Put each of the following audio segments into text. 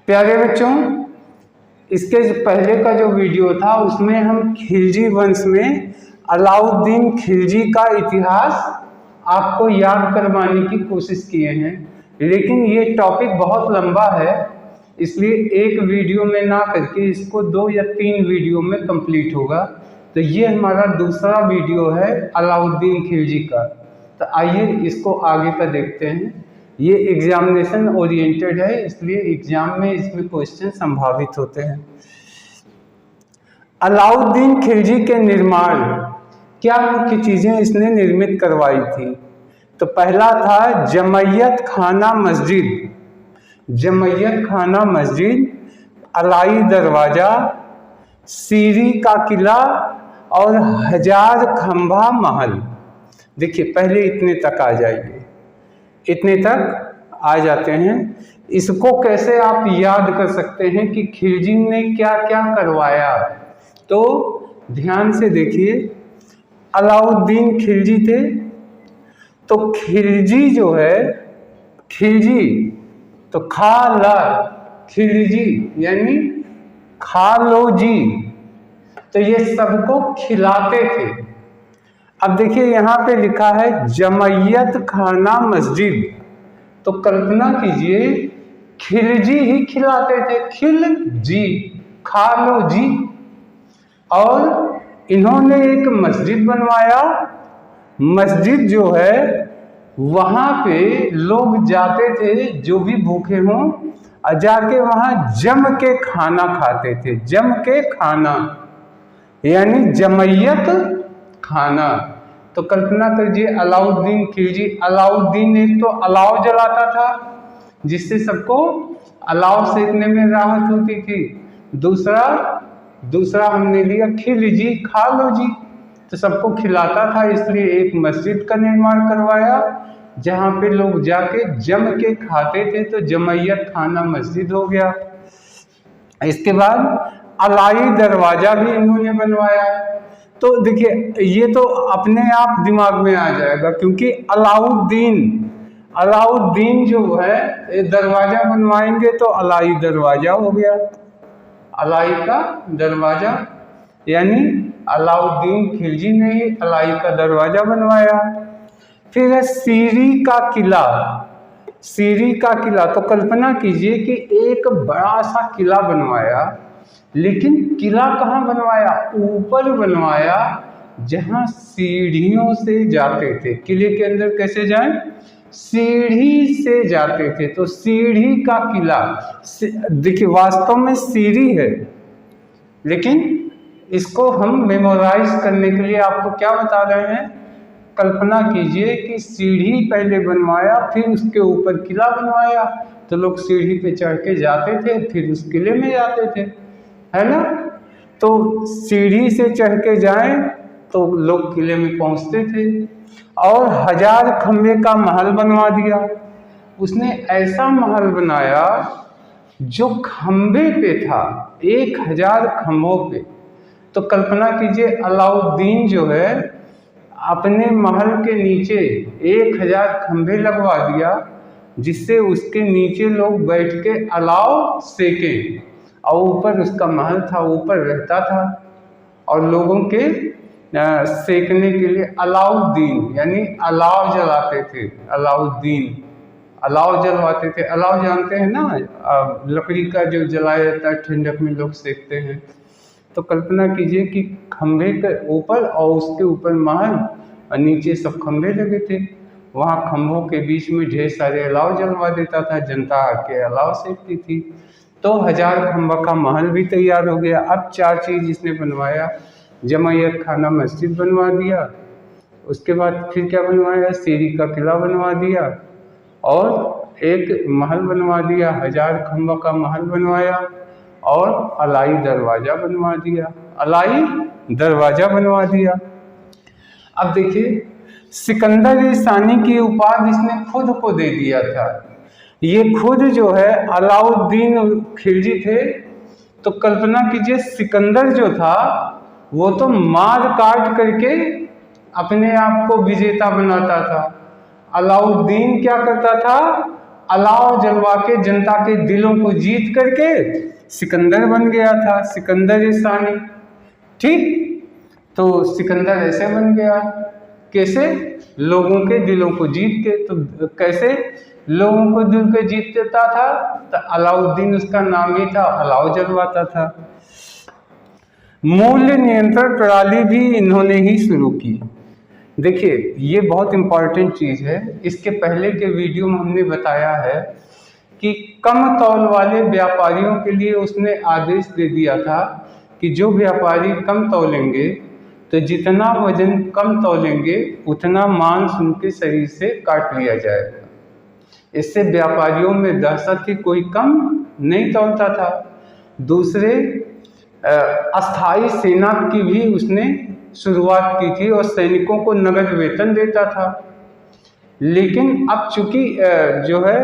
प्यारे बच्चों, इसके पहले का जो वीडियो था उसमें हम खिलजी वंश में अलाउद्दीन खिलजी का इतिहास आपको याद करवाने की कोशिश किए हैं, लेकिन ये टॉपिक बहुत लंबा है, इसलिए एक वीडियो में ना करके इसको 2 या 3 वीडियो में कंप्लीट होगा। तो ये हमारा दूसरा वीडियो है अलाउद्दीन खिलजी का। तो आइए इसको आगे का देखते हैं। ये एग्जामिनेशन ओरिएंटेड है, इसलिए एग्जाम में इसमें क्वेश्चन संभावित होते हैं। अलाउद्दीन खिलजी के निर्माण क्या मुख्य चीजें इसने निर्मित करवाई थी? तो पहला था जमैयत खाना मस्जिद, जमैयत खाना मस्जिद, अलाई दरवाजा, सीरी का किला और 1000 खंभा महल। देखिए पहले इतने तक आ जाइए, इतने तक आ जाते हैं। इसको कैसे आप याद कर सकते हैं कि खिलजी ने क्या क्या करवाया? तो ध्यान से देखिए, अलाउद्दीन खिलजी थे, तो खिलजी जो है, खिलजी तो खा ला खिलजी यानी खा लो जी, तो ये सबको खिलाते थे। अब देखिए यहाँ पे लिखा है जमैयत खाना मस्जिद, तो कल्पना कीजिए खिलजी ही खिलाते थे, खिल जी, खा लो जी। और इन्होंने एक मस्जिद बनवाया, मस्जिद जो है वहाँ पे लोग जाते थे जो भी भूखे हों, और जाके वहाँ जम के खाना खाते थे, जम के खाना यानी जमैयत खाना। तो कल्पना कीजिए अलाउद्दीन खिलजी, अलाउद्दीन एक तो अलाव जलाता था जिससे सबको अलाव सेकने में राहत होती थी, दूसरा हमने लिया खिलजी, खा लो जी, तो सबको खिलाता था, इसलिए एक मस्जिद का निर्माण करवाया जहाँ पे लोग जाके जम के खाते थे, तो जमैयत खाना मस्जिद हो गया। इसके बाद अलाई दरवाजा भी इन्होंने बनवाया। तो देखिए ये तो अपने आप दिमाग में आ जाएगा, क्योंकि अलाउद्दीन जो है दरवाजा बनवाएंगे तो अलाई दरवाजा हो गया, अलाई का दरवाजा, यानी अलाउद्दीन खिलजी ने ही अलाई का दरवाजा बनवाया। फिर है सीरी का किला, सीरी का किला, तो कल्पना कीजिए कि एक बड़ा सा किला बनवाया, लेकिन किला कहाँ बनवाया? ऊपर बनवाया, जहाँ सीढ़ियों से जाते थे। किले के अंदर कैसे जाएं? सीढ़ी से जाते थे, तो सीढ़ी का किला। देखिए वास्तव में सीढ़ी है, लेकिन इसको हम मेमोराइज करने के लिए आपको क्या बता रहे हैं? कल्पना कीजिए कि सीढ़ी पहले बनवाया, फिर उसके ऊपर किला बनवाया, तो लोग सीढ़ी पे चढ़ के जाते थे, फिर उस किले में जाते थे, है ना? तो सीढ़ी से चढ़ के जाएं तो लोग किले में पहुंचते थे। और 1000 खंभे का महल बनवा दिया। उसने ऐसा महल बनाया जो खंभे पे था, 1000 खंभों पे। तो कल्पना कीजिए अलाउद्दीन जो है अपने महल के नीचे 1000 खंभे लगवा दिया, जिससे उसके नीचे लोग बैठ के अलाव सेकें, और ऊपर उसका महल था, ऊपर रहता था, और लोगों के सेकने के लिए अलाउद्दीन यानी अलाव जलाते थे, अलाउद्दीन अलाव जलवाते थे। अलाव जानते हैं ना, लकड़ी का जो जलाया जाता है, ठंडक में लोग सेकते हैं। तो कल्पना कीजिए कि खंभे के ऊपर और उसके ऊपर महल और नीचे सब खंभे लगे थे, वहाँ खंभों के बीच में ढेर सारे अलाव जलवा देता था, जनता आके अलाव सेकती थी। तो 1000 खंभा का महल भी तैयार हो गया। अब 4 चीज़ इसने बनवाया, जमैयत खाना मस्जिद बनवा दिया, उसके बाद फिर क्या बनवाया? सीरी का किला बनवा दिया, और एक महल बनवा दिया, 1000 खंभा का महल बनवाया, और अलाई दरवाजा बनवा दिया, अलाई दरवाजा बनवा दिया। अब देखिए सिकंदर सानी की उपाधि इसने खुद को दे दिया था। ये खुद जो है अलाउद्दीन खिलजी थे, तो कल्पना कीजिए सिकंदर जो था वो तो मार काट करके अपने आप को विजेता बनाता था। अलाउद्दीन क्या करता था? अलाव जलवा के जनता के दिलों को जीत करके सिकंदर बन गया था, सिकंदर सानी। ठीक, तो सिकंदर ऐसे बन गया, कैसे? लोगों के दिलों को जीत के। तो कैसे लोगों को दिल के जीत देता था? तो अलाउद्दीन उसका नाम ही था, अलाव जलवाता था। मूल्य नियंत्रण प्रणाली भी इन्होंने ही शुरू की। देखिए, ये बहुत इंपॉर्टेंट चीज़ है। इसके पहले के वीडियो में हमने बताया है कि कम तौल वाले व्यापारियों के लिए उसने आदेश दे दिया था कि जो व्यापारी कम तौलेंगे, तो जितना वजन कम तौलेंगे उतना मांस उनके शरीर से काट लिया जाएगा। इससे व्यापारियों में दहशत थी, कोई कम नहीं तौलता था। दूसरे, अस्थाई सेना की भी उसने शुरुआत की थी और सैनिकों को नगद वेतन देता था। लेकिन अब चूंकि जो है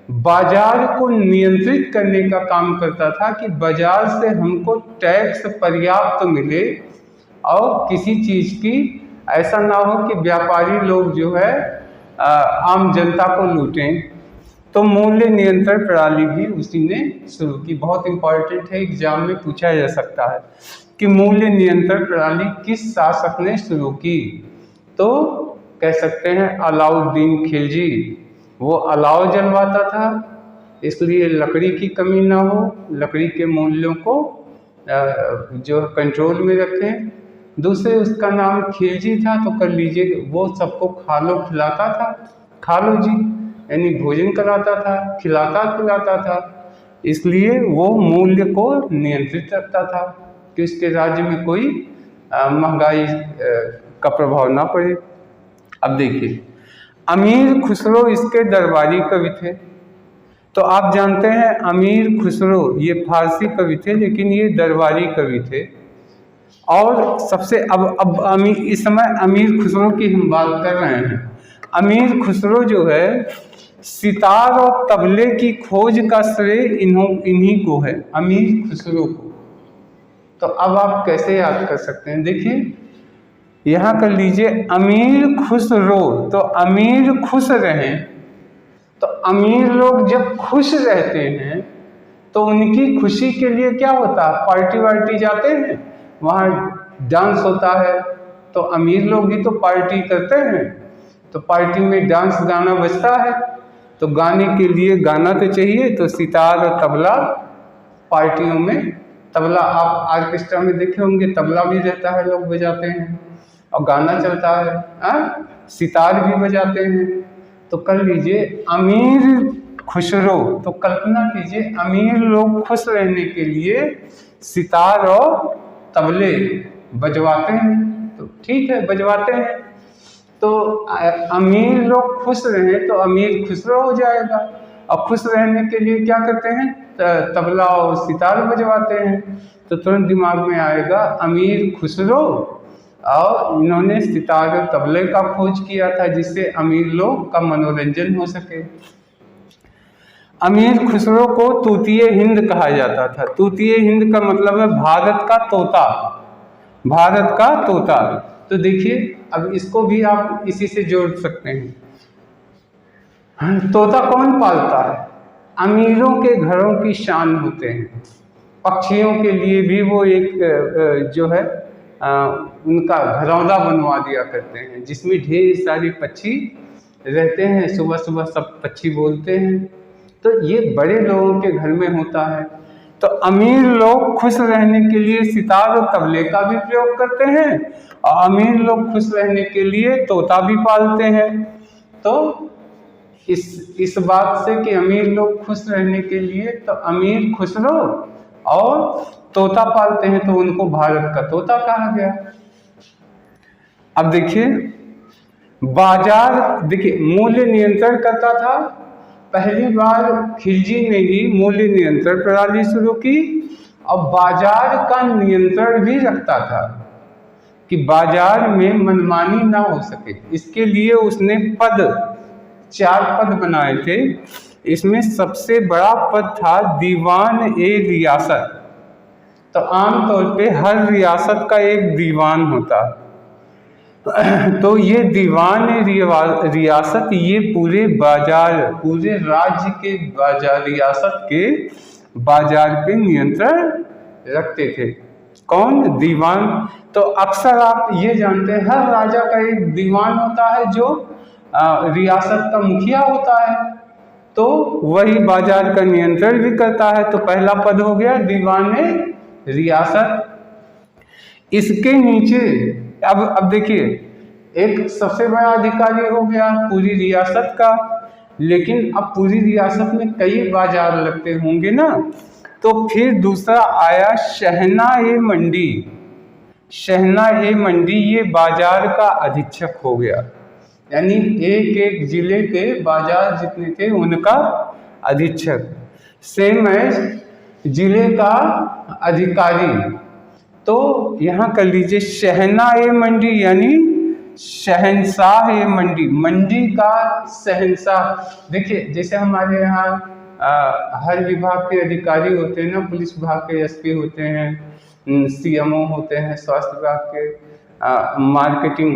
बाजार को नियंत्रित करने का काम करता था कि बाजार से हमको टैक्स पर्याप्त मिले और किसी चीज़ की ऐसा ना हो कि व्यापारी लोग जो है आम जनता को लूटें। तो मूल्य नियंत्रण प्रणाली भी उसी ने शुरू की। बहुत इंपॉर्टेंट है, एग्जाम में पूछा जा सकता है कि मूल्य नियंत्रण प्रणाली किस शासक ने शुरू की? तो कह सकते हैं अलाउद्दीन खिलजी। वो अलाव जलवाता था, इसलिए लकड़ी की कमी ना हो, लकड़ी के मूल्यों को जो कंट्रोल में रखें। दूसरे, उसका नाम खिलजी था, तो कर लीजिए वो सबको खा लो खिलाता था, खा लो जी, यानी भोजन कराता था, खिलाता पिलाता था। इसलिए वो मूल्य को नियंत्रित रखता था कि उसके राज्य में कोई महंगाई का प्रभाव ना पड़े। अब देखिए, अमीर खुसरो इसके दरबारी कवि थे। तो आप जानते हैं अमीर खुसरो ये फारसी कवि थे, लेकिन ये दरबारी कवि थे। और सबसे अब इस समय अमीर खुसरो की हम बात कर रहे हैं। अमीर खुसरो जो है, सितार और तबले की खोज का श्रेय इन्हीं को है, अमीर खुसरो को। तो अब आप कैसे याद कर सकते हैं? देखिए, यहाँ कर लीजिए अमीर खुसरो, तो अमीर खुश रहें। तो अमीर लोग जब खुश रहते हैं तो उनकी खुशी के लिए क्या होता है? पार्टी वार्टी जाते हैं, वहाँ डांस होता है। तो अमीर लोग भी तो पार्टी करते हैं, तो पार्टी में डांस गाना बजता है। तो गाने के लिए गाना तो चाहिए, तो सितार और तबला पार्टियों में, तबला आप ऑर्केस्ट्रा में देखे होंगे, तबला भी रहता है, लोग बजाते हैं और गाना चलता है, सितार भी बजाते हैं। तो कर लीजिए अमीर खुसरो, तो कल्पना कीजिए अमीर लोग खुश रहने के लिए सितार और तबले बजवाते हैं। तो ठीक है, बजवाते हैं। तो अमीर लोग खुश रहें तो अमीर खुसरो हो जाएगा, और खुश रहने के लिए क्या करते हैं? तबला और सितार बजवाते हैं। तो तुरंत दिमाग में आएगा अमीर खुसरो, और इन्होंने सितार और तबले का खोज किया था जिससे अमीर लोग का मनोरंजन हो सके। अमीर खुसरो को तूतीय हिंद कहा जाता था। तूतीय हिंद का मतलब है भारत का तोता, भारत का तोता। तो देखिए, अब इसको भी आप इसी से जोड़ सकते हैं। तोता कौन पालता है? अमीरों के घरों की शान होते हैं। पक्षियों के लिए भी वो एक जो है उनका घरौंदा बनवा दिया करते हैं, जिसमें ढेर सारे पक्षी रहते हैं। सुबह सुबह सब पक्षी बोलते हैं। तो ये बड़े लोगों के घर में होता है। तो अमीर लोग खुश रहने के लिए सितार और तबले का भी प्रयोग करते हैं, और अमीर लोग खुश रहने के लिए तोता भी पालते हैं। तो इस बात से कि अमीर लोग खुश रहने के लिए तो अमीर खुसरो और तोता पालते हैं, तो उनको भारत का तोता कहा गया। अब देखिए, बाजार, देखिए मूल्य नियंत्रण करता था। पहली बार खिलजी ने ही मूल्य नियंत्रण प्रणाली शुरू की, और बाजार का नियंत्रण भी रखता था कि बाजार में मनमानी ना हो सके। इसके लिए उसने 4 पद बनाए थे। इसमें सबसे बड़ा पद था दीवान ए रियासत। तो आमतौर पे हर रियासत का एक दीवान होता। तो ये दीवान रियासत ये पूरे बाजार, पूरे राज्य के बाजार, रियासत के बाजार पे नियंत्रण रखते थे। कौन? दीवान। तो अक्सर आप ये जानते हैं हर राजा का एक दीवान होता है जो रियासत का मुखिया होता है, तो वही बाजार का नियंत्रण भी करता है। तो पहला पद हो गया दीवान रियासत। इसके नीचे अब देखिए, एक सबसे बड़ा अधिकारी हो गया पूरी रियासत का, लेकिन अब पूरी रियासत में कई बाजार लगते होंगे ना, तो फिर दूसरा आया शहना-ए-मंडी। शहना-ए-मंडी ये बाजार का अधीक्षक हो गया, यानी एक एक जिले के बाजार जितने थे उनका अधीक्षक, सेम एज जिले का अधिकारी। तो यहाँ कर लीजिए शहना-ए-मंडी यानी शहंशाह-ए-मंडी, मंडी का शहंशाह। देखिए जैसे हमारे यहाँ हर विभाग के अधिकारी होते हैं ना, पुलिस विभाग के एसपी होते हैं, सीएमओ होते हैं, स्वास्थ्य विभाग के मार्केटिंग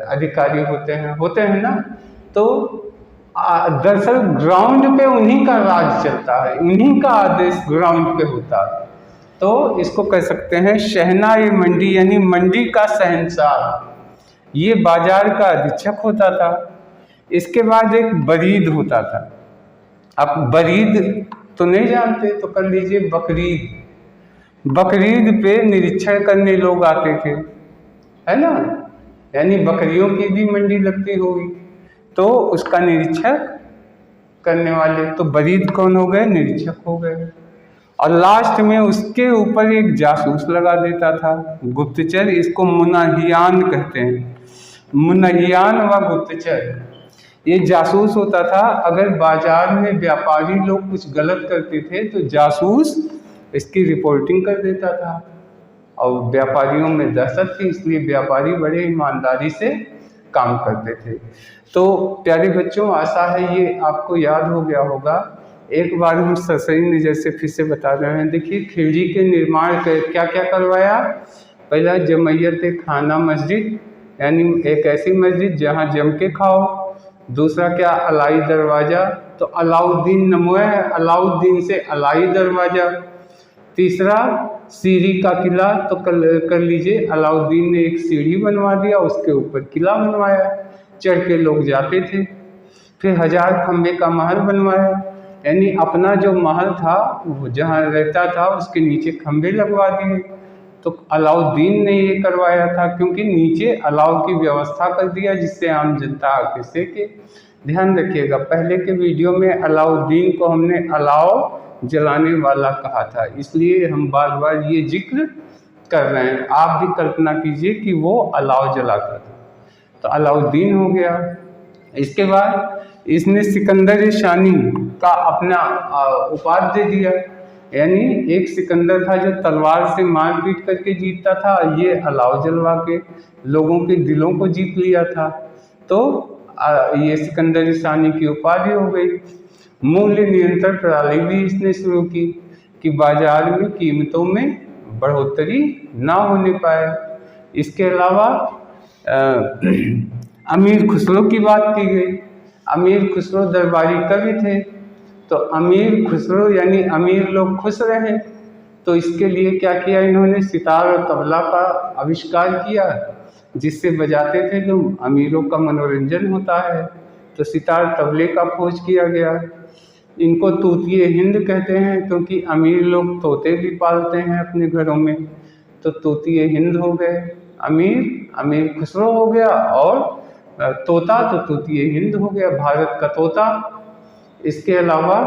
अधिकारी होते हैं ना, तो दरअसल ग्राउंड पे उन्हीं का राज चलता है, उन्हीं का आदेश ग्राउंड पे होता है। तो इसको कह सकते हैं शहना-ए-मंडी यानी मंडी का शहंशाह, ये बाजार का अधीक्षक होता था। इसके बाद एक बरीद होता था। अब बरीद तो नहीं जानते तो कर लीजिए बकरीद। बकरीद पे निरीक्षण करने लोग आते थे, है ना, यानी बकरियों की भी मंडी लगती होगी, तो उसका निरीक्षण करने वाले तो बरीद कौन हो गए? निरीक्षक हो गए। और लास्ट में उसके ऊपर एक जासूस लगा देता था, गुप्तचर। इसको मुनहियान कहते हैं, मुनहियान व गुप्तचर। ये जासूस होता था। अगर बाजार में व्यापारी लोग कुछ गलत करते थे तो जासूस इसकी रिपोर्टिंग कर देता था, और व्यापारियों में दहशत थी, इसलिए व्यापारी बड़े ईमानदारी से काम करते थे। तो प्यारे बच्चों, आशा है ये आपको याद हो गया होगा। एक बार हम सरसरी नज़र से फिर से बता रहे हैं। देखिए खिलजी के निर्माण क्या क्या करवाया। पहला जमैयत खाना मस्जिद, यानी एक ऐसी मस्जिद जहाँ जम के खाओ। दूसरा क्या? अलाई दरवाज़ा, तो अलाउद्दीन नमोए है, अलाउद्दीन से अलाई दरवाज़ा। तीसरा सीढ़ी का किला, तो कर लीजिए अलाउद्दीन ने एक सीढ़ी बनवा दिया, उसके ऊपर किला बनवाया, चढ़ के लोग जाते थे। फिर 1000 खंबे का महल बनवाया, यानी अपना जो महल था वो जहाँ रहता था उसके नीचे खंबे लगवा दिए। तो अलाउद्दीन ने ये करवाया था, क्योंकि नीचे अलाव की व्यवस्था कर दिया जिससे आम जनता आके सेके। ध्यान रखिएगा, पहले के वीडियो में अलाउद्दीन को हमने अलाव जलाने वाला कहा था, इसलिए हम बार बार ये जिक्र कर रहे हैं। आप भी कल्पना कीजिए कि वो अलाव जलाता था, तो अलाउद्दीन हो गया। इसके बाद इसने सिकंदर शानी का अपना उपाधि दे दिया, यानी एक सिकंदर था जो तलवार से मारपीट करके जीतता था, ये अलाव जलवा के लोगों के दिलों को जीत लिया था। तो ये सिकंदर शानी की उपाधि हो गई। मूल्य नियंत्रण प्रणाली भी इसने शुरू की कि बाजार में कीमतों में बढ़ोतरी ना होने पाए। इसके अलावा अमीर खुसरो की बात की गई। अमीर खुसरो दरबारी कवि थे, तो अमीर खुसरो यानी अमीर लोग खुश रहे, तो इसके लिए क्या किया इन्होंने? सितार और तबला का आविष्कार किया, जिससे बजाते थे जो अमीरों का मनोरंजन होता है। तो सितार तबले का खोज किया गया। इनको तूतिए हिंद कहते हैं, क्योंकि अमीर लोग तोते भी पालते हैं अपने घरों में, तो तूतिए हिंद हो गए। अमीर खुसरो हो गया, और तोता तो तूतिए हिंद हो गया, भारत का तोता। इसके अलावा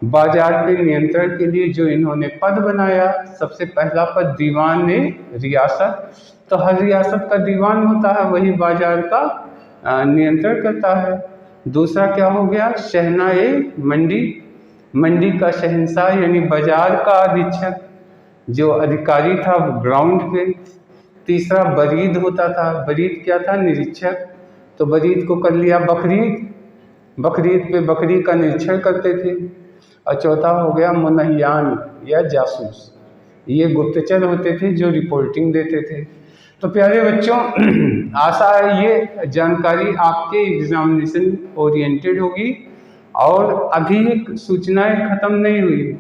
बाजार पे नियंत्रण के लिए जो इन्होंने पद बनाया, सबसे पहला पद दीवान रियासत। तो हर रियासत का दीवान होता है, वही बाजार का नियंत्रण करता है। दूसरा क्या हो गया? शहना-ए-मंडी, मंडी का शहंशाह यानी बाजार का अधीक्षक, जो अधिकारी था वो ग्राउंड पे। तीसरा बरीद होता था। बरीद क्या था? निरीक्षक। तो बरीद को कर लिया बकरीद, बकरीद पे बकरी का निरीक्षण करते थे। और चौथा हो गया मुनहियान या जासूस, ये गुप्तचर होते थे जो रिपोर्टिंग देते थे। तो प्यारे बच्चों, आशा है ये जानकारी आपके एग्जामिनेशन ओरिएंटेड होगी। और अभी सूचनाएं खत्म नहीं हुई,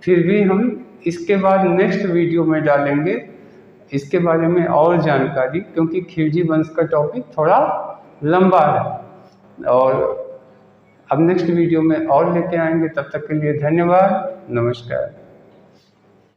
फिर भी हम इसके बाद नेक्स्ट वीडियो में डालेंगे इसके बारे में और जानकारी, क्योंकि खिलजी वंश का टॉपिक थोड़ा लंबा है। और अब नेक्स्ट वीडियो में और लेके आएंगे। तब तक के लिए धन्यवाद, नमस्कार।